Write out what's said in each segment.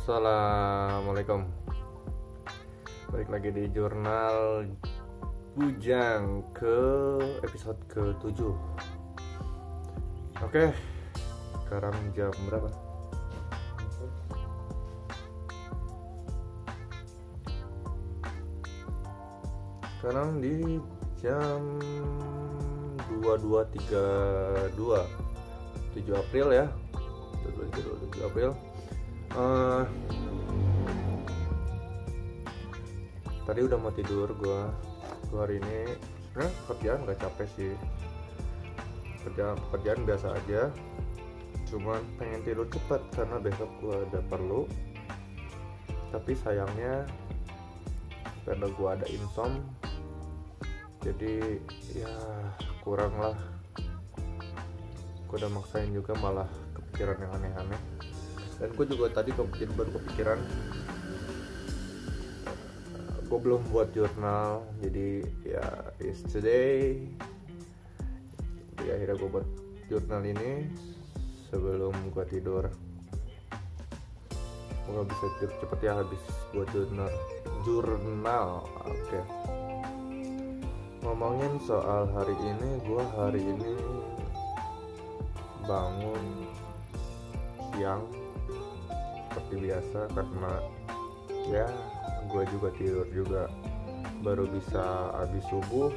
Assalamualaikum. Balik lagi di Jurnal Bujang ke episode ke-7. Oke, sekarang jam berapa? Sekarang di jam 22.32 7 April ya. 7 April. Tadi udah mau tidur gua hari ini. Sebenarnya kerjaan gak capek sih, pekerjaan biasa aja, cuman pengen tidur cepat karena besok gua ada perlu. Tapi sayangnya karena gua ada insom, jadi ya kurang lah. Gua udah maksain juga, malah kepikiran yang aneh-aneh. Dan gue juga tadi baru kepikiran gue belum buat jurnal, jadi ya yesterday. Jadi akhirnya gue buat jurnal ini sebelum gue tidur. Gue bisa tidur cepet ya habis buat jurnal. Oke. Ngomongin soal hari ini, gue hari ini bangun siang seperti biasa karena ya gue juga tidur juga baru bisa habis subuh.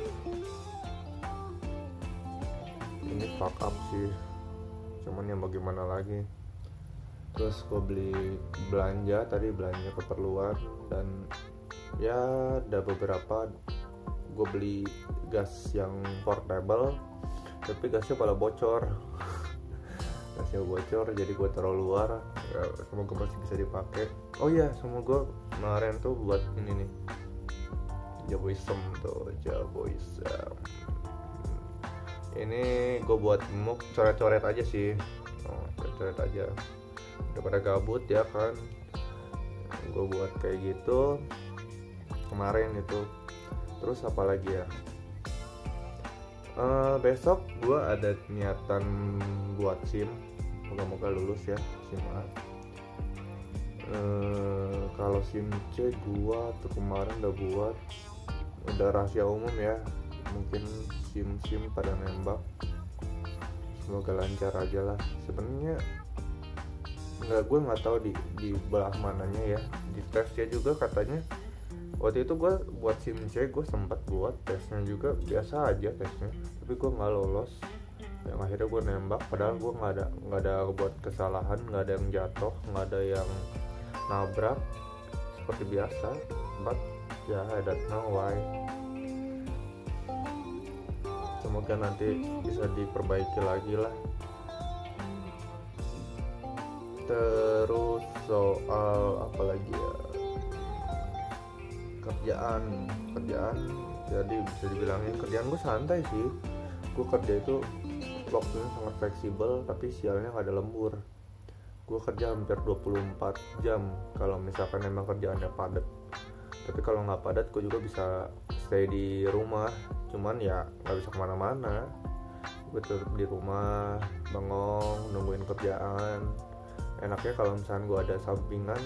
Ini fuck up sih, cuman ya bagaimana lagi. Terus gue belanja keperluan, dan ya ada beberapa gue beli gas yang portable, tapi gasnya pada bocor. Jadi gue taruh luar, semoga masih bisa dipakai. Oh iya, semoga kemarin tuh buat ini nih, Jaboism. Ini gue buat muk coret-coret aja sih. Coret-coret aja daripada gabut ya kan. Gue buat kayak gitu kemarin itu. Terus apa lagi ya? Besok gue ada niatan buat SIM, moga-moga lulus ya SIM A. Kalau SIM C gue tuh kemarin udah rahasia umum ya, mungkin SIM pada nembak. Semoga lancar aja lah. Sebenarnya gue nggak tahu di belah mananya ya. Di tesnya juga katanya waktu itu gue buat SIM C, gue sempat buat tesnya juga biasa aja tesnya, tapi gue nggak lolos. Yang akhirnya gue nembak, padahal gue nggak ada buat kesalahan, nggak ada yang jatuh, nggak ada yang nabrak seperti biasa. But ya I don't know why. Semoga nanti bisa diperbaiki lagi lah. Terus soal apa lagi ya? Kerjaan, jadi bisa dibilangin kerjaan gue santai sih. Gue kerja itu waktunya sangat fleksibel, tapi sialnya gak ada lembur. Gue kerja hampir 24 jam kalau misalkan emang kerjaannya padat. Tapi kalau gak padat gue juga bisa stay di rumah, cuman ya gak bisa kemana-mana. Gue tetap di rumah, bengong, nungguin kerjaan. Enaknya kalau misalkan gue ada sampingan,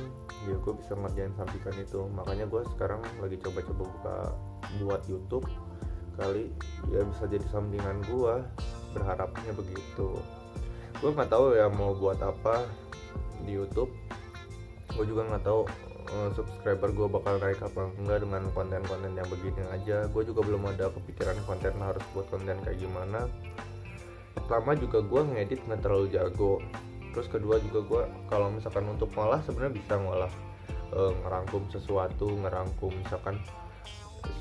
ya gue bisa ngerjain sampingan itu. Makanya gue sekarang lagi coba-coba buat YouTube, kali ya bisa jadi sampingan gue, berharapnya begitu. Gue nggak tahu ya mau buat apa di YouTube. Gue juga nggak tahu subscriber gue bakal naik apa enggak dengan konten-konten yang begini aja. Gue juga belum ada kepikiran konten harus buat konten kayak gimana. Pertama juga gue ngedit nggak terlalu jago. Terus kedua juga gue kalau misalkan untuk ngolah sebenarnya bisa ngolah, ngerangkum misalkan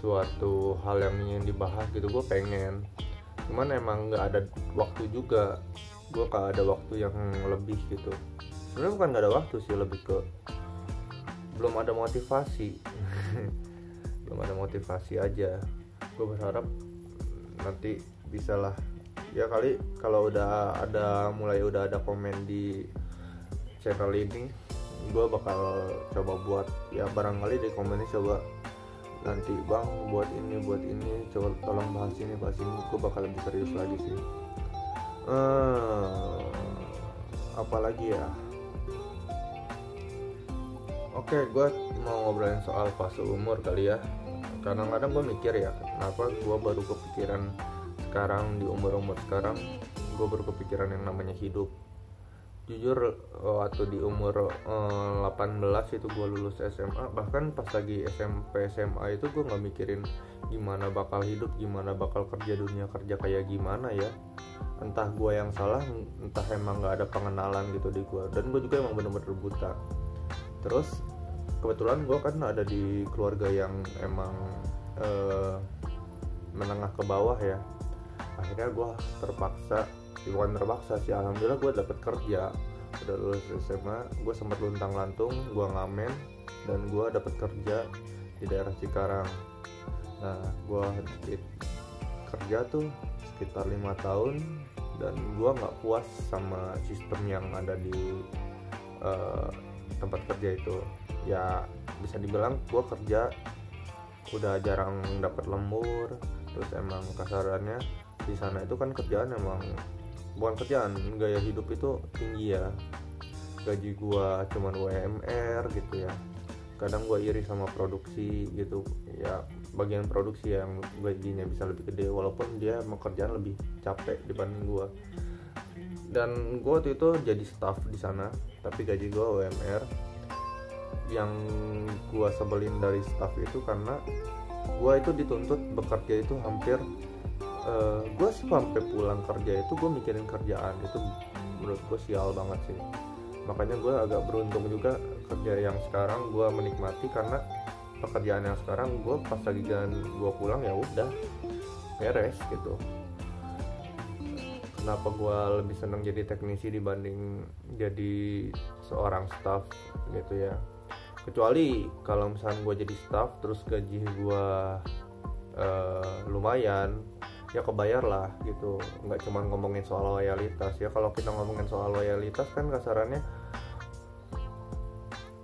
suatu hal yang ingin dibahas gitu, gue pengen. Cuman emang nggak ada waktu juga, gue gak ada waktu yang lebih gitu. Sebenarnya bukan nggak ada waktu sih, lebih ke belum ada motivasi. Belum ada motivasi aja. Gue berharap nanti bisa lah. Ya kali kalau udah ada komen di channel ini, gue bakal coba buat ya, barangkali di komennya coba nanti bang buat ini coba tolong bahas ini, gue bakal lebih serius lagi sih. Apalagi ya, Oke, gue mau ngobrolin soal fase umur kali ya. Kadang-kadang gue mikir ya, kenapa gue baru kepikiran sekarang, di umur-umur sekarang gue baru kepikiran yang namanya hidup. Jujur, waktu di umur 18 itu gue lulus SMA, bahkan pas lagi SMP SMA itu gue gak mikirin gimana bakal hidup, gimana bakal kerja, dunia kerja kayak gimana ya. Entah gue yang salah, entah emang gak ada pengenalan gitu di gue. Dan gue juga emang bener-bener buta. Terus kebetulan gue kan ada di keluarga yang emang menengah ke bawah ya. Akhirnya gue bukan terpaksa sih, alhamdulillah gue dapet kerja. Udah lulus SMA, gue sempat luntang-lantung, gue ngamen, dan gue dapet kerja di daerah Cikarang. Nah, gue kerja tuh sekitar 5 tahun, dan gue nggak puas sama sistem yang ada di tempat kerja itu. Ya bisa dibilang gue kerja udah jarang dapat lembur. Terus emang kasarannya di sana itu kan kerjaan emang bukan kerjaan, gaya hidup itu tinggi ya. Gaji gue cuman UMR gitu ya. Kadang gue iri sama produksi gitu ya, bagian produksi yang gajinya bisa lebih gede walaupun dia emang kerjaan lebih capek dibanding gue. Dan gue waktu itu jadi staff di sana, tapi gaji gue UMR. Yang gue sebelin dari staff itu karena gue itu dituntut bekerja itu hampir gue sampai pulang kerja itu gue mikirin kerjaan. Itu menurut gue sial banget sih. Makanya gue agak beruntung juga kerja yang sekarang gue menikmati, karena pekerjaan yang sekarang gue pas lagi jalan gue pulang ya udah beres gitu. Kenapa gue lebih senang jadi teknisi dibanding jadi seorang staff gitu ya. Kecuali kalau misalnya gue jadi staff terus gaji gue lumayan, ya kebayar lah gitu. Nggak cuma ngomongin soal loyalitas ya. Kalau kita ngomongin soal loyalitas kan kasarannya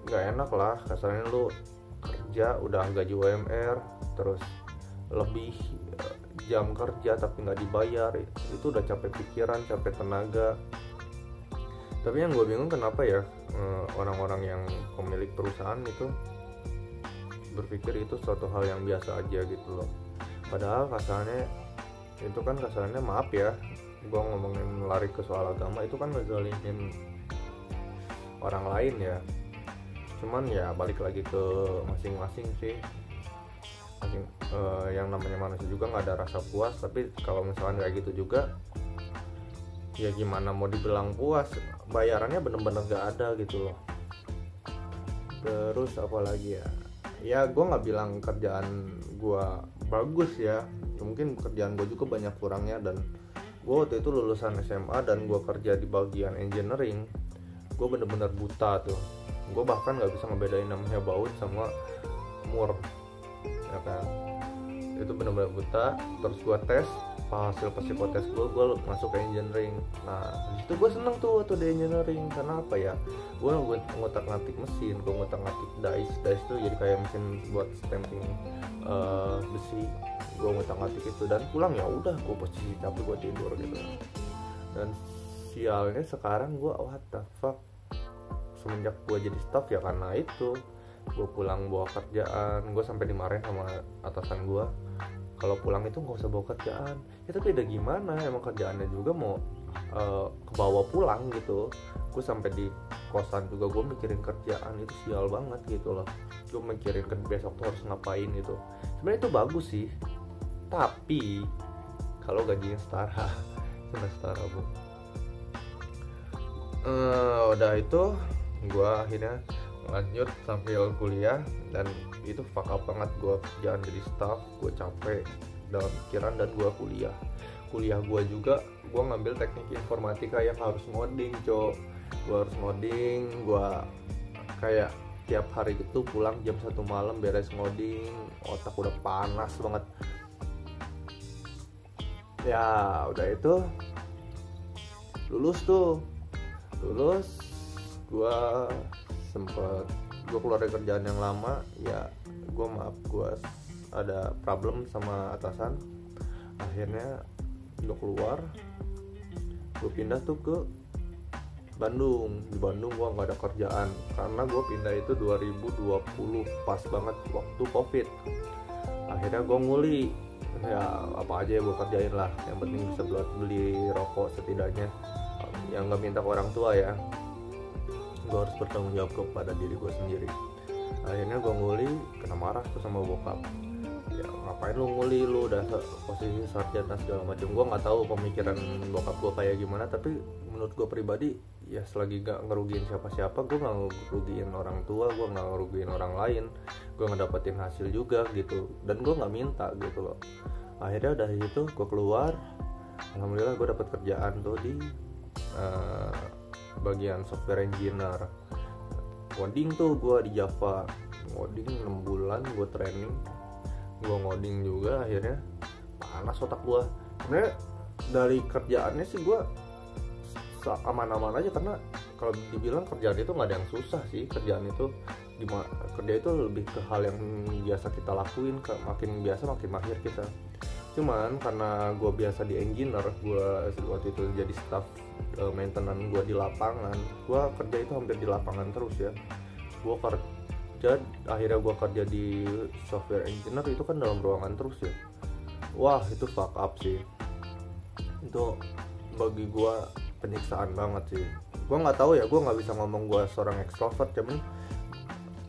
nggak enak lah. Kasarannya lu kerja udah gaji UMR, terus lebih jam kerja tapi nggak dibayar, itu udah capek pikiran, capek tenaga. Tapi yang gue bingung kenapa ya orang-orang yang pemilik perusahaan itu berpikir itu suatu hal yang biasa aja gitu loh. Padahal kasarnya itu kan kasarnya, maaf ya, gue ngomongin lari ke soal agama, itu kan ngezalimin orang lain ya. Cuman ya balik lagi ke masing-masing sih. Yang namanya manusia juga nggak ada rasa puas. Tapi kalau misalkan kayak gitu juga, ya gimana mau dibilang puas, bayarannya bener-bener gak ada gitu loh. Terus apa lagi ya gue gak bilang kerjaan gue bagus ya, mungkin kerjaan gue juga banyak kurangnya. Dan gue waktu itu lulusan SMA dan gue kerja di bagian engineering, gue bener-bener buta tuh. Gue bahkan gak bisa ngebedain namanya baut sama mur ya kan. Itu bener-bener buta. Terus gue tes, hasil psikotes gue masuk ke engineering. Nah disitu gue seneng tuh waktu di engineering. Karena apa ya, gue ngotak-ngatik mesin, gue ngotak-ngatik dice tuh jadi kayak mesin buat stamping besi. Gue ngotak-ngatik itu dan pulang ya udah gue posisi capek, gue tidur gitu. Dan sialnya sekarang gue what the fuck, semenjak gue jadi staff ya karena itu gue pulang bawa kerjaan. Gue sampai dimarahin sama atasan gue, kalau pulang itu nggak usah bawa kerjaan. Ya tapi udah gimana, emang kerjaannya juga mau kebawa pulang gitu. Gue sampai di kosan juga gue mikirin kerjaan, itu sial banget gitu loh. Gue mikirin besok tuh harus ngapain gitu. Sebenarnya itu bagus sih, tapi kalau gajinya setara itu nggak setara bu. Udah itu gue akhirnya lanjut sambil kuliah, dan itu fuck up banget. Gue kerjaan jadi staff, gue capek dalam pikiran, dan gue kuliah gue juga gue ngambil teknik informatika yang harus ngoding gue harus ngoding. Gue kayak tiap hari itu pulang jam 1 malam beres ngoding, otak udah panas banget ya. Udah itu lulus gue keluar dari kerjaan yang lama ya. Gue ada problem sama atasan. Akhirnya gue keluar, gue pindah tuh ke Bandung. Di Bandung gue nggak ada kerjaan karena gue pindah itu 2020 pas banget waktu COVID. Akhirnya gue nguli, ya apa aja gue kerjain lah, yang penting bisa buat beli rokok setidaknya, yang nggak minta ke orang tua ya. Gue harus bertanggung jawab kepada diri gue sendiri. Akhirnya gue nguli, kena marah tuh sama bokap. Ya ngapain lu nguli, lu udah posisi sarjana segala macam. Gue nggak tahu pemikiran bokap gue kayak gimana, tapi menurut gue pribadi ya selagi gak ngerugiin siapa-siapa, gue gak ngerugiin orang tua, gue gak ngerugiin orang lain, gue ngedapetin hasil juga gitu, dan gue gak minta gitu loh. Akhirnya dari situ gue keluar, alhamdulillah gue dapet kerjaan tuh di bagian software engineer. Coding tuh gue di Java, coding 6 bulan gue training, gue ngoding juga. Akhirnya panas otak gue. Sebenarnya dari kerjaannya sih gue aman-aman aja, karena kalau dibilang kerjaan itu nggak ada yang susah sih. Kerjaan itu kerja itu lebih ke hal yang biasa kita lakuin, makin biasa makin mahir kita. Cuman karena gue biasa di engineer, gue waktu itu jadi staff maintenance gue di lapangan, gue kerja itu hampir di lapangan terus ya. Gue kerja, akhirnya gue kerja di software engineer itu kan dalam ruangan terus ya. Wah itu fuck up sih, itu bagi gue penyiksaan banget sih. Gue nggak tahu ya, gue nggak bisa ngomong gue seorang ekstrovert, cuman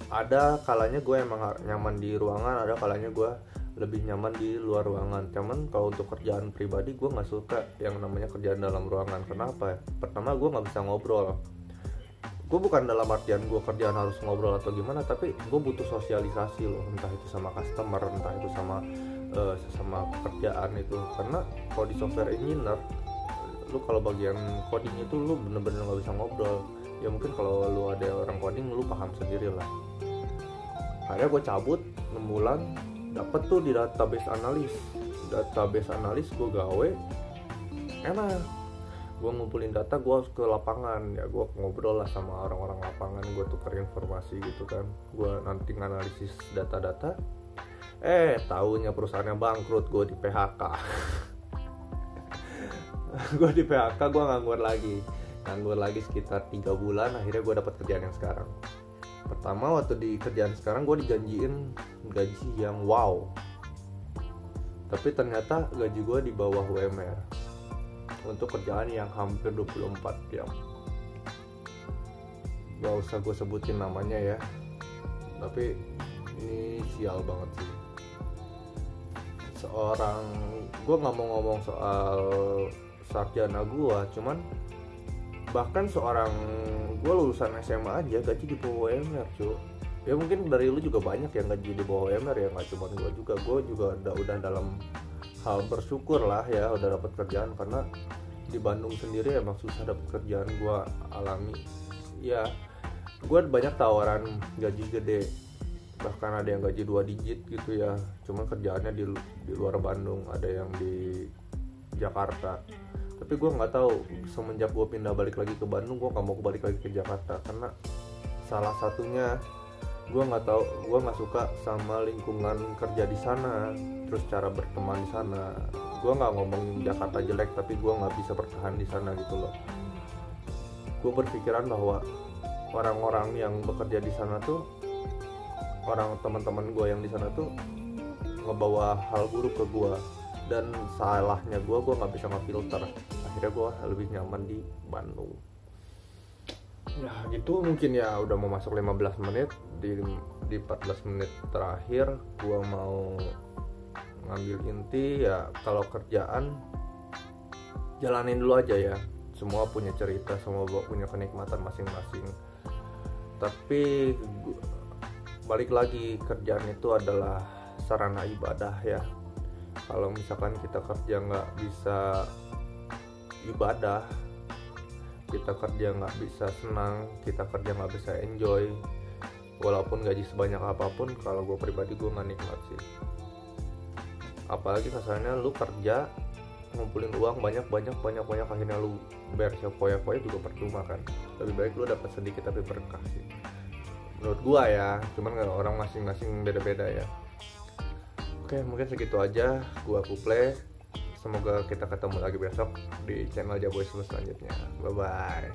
ada kalanya gue emang nyaman di ruangan, ada kalanya gue lebih nyaman di luar ruangan. Cuman kalau untuk kerjaan pribadi gue nggak suka yang namanya kerjaan dalam ruangan. Kenapa? Pertama gue nggak bisa ngobrol. Gue bukan dalam artian gue kerjaan harus ngobrol atau gimana, tapi gue butuh sosialisasi loh, entah itu sama customer, entah itu sama pekerjaan itu. Karena kalau di software engineer, lu kalau bagian coding itu lu bener-bener nggak bisa ngobrol. Ya mungkin kalau lu ada orang coding lu paham sendiri lah. Akhirnya gue cabut 6 bulan, dapet tuh di database analis gue gawe enak. Gue ngumpulin data, gue harus ke lapangan ya, gue ngobrol lah sama orang-orang lapangan, gue tukar informasi gitu kan. Gue nanti nganalisis data-data, taunya perusahaannya bangkrut, gue di PHK. Gue di PHK, gue nganggur lagi sekitar 3 bulan. Akhirnya gue dapat kerjaan yang sekarang. Pertama waktu di kerjaan sekarang gue dijanjiin gaji yang wow, tapi ternyata gaji gue di bawah UMR untuk kerjaan yang hampir 24 jam. Gak usah gue sebutin namanya ya, tapi ini sial banget sih. Gue gak mau ngomong soal sarjana gue, cuman bahkan gue lulusan SMA aja gaji di bawah UMR cuy. Ya mungkin dari lu juga banyak yang gaji di bawah UMR ya, nggak cuma gue juga udah dalam hal bersyukur lah ya udah dapat kerjaan, karena di Bandung sendiri emang susah dapat kerjaan. Gue alami ya, gue banyak tawaran gaji gede, bahkan ada yang gaji 2 digit gitu ya, cuma kerjaannya di luar Bandung, ada yang di Jakarta. Tapi gue nggak tahu, semenjak gue pindah balik lagi ke Bandung, gue nggak mau balik lagi ke Jakarta, karena salah satunya gue nggak suka sama lingkungan kerja di sana, terus cara berteman di sana. Gue nggak ngomong Jakarta jelek, tapi gue nggak bisa bertahan di sana gitu loh. Gue berpikiran bahwa orang-orang yang bekerja di sana tuh, teman-teman gue yang di sana tuh ngebawa hal buruk ke gue, dan salahnya gue nggak bisa ngefilter. Akhirnya gue lebih nyaman di Bandung. Ya gitu mungkin ya, udah mau masuk 15 menit. Di 14 menit terakhir gue mau ngambil inti ya, kalau kerjaan jalanin dulu aja ya. Semua punya cerita, semua punya kenikmatan masing-masing. Tapi balik lagi, kerjaan itu adalah sarana ibadah ya. Kalau misalkan kita kerja nggak bisa ibadah, kita kerja nggak bisa senang, kita kerja nggak bisa enjoy, walaupun gaji sebanyak apapun, kalau gue pribadi gue nggak nikmat sih. Apalagi kasarnya lu kerja ngumpulin uang banyak, akhirnya lu bayar foya-foya juga percuma kan. Lebih baik lu dapat sedikit tapi berkah sih menurut gue ya, cuman orang masing-masing beda-beda ya. Oke, mungkin segitu aja gua Kuple. Semoga kita ketemu lagi besok di channel Jaboy selanjutnya. Bye bye.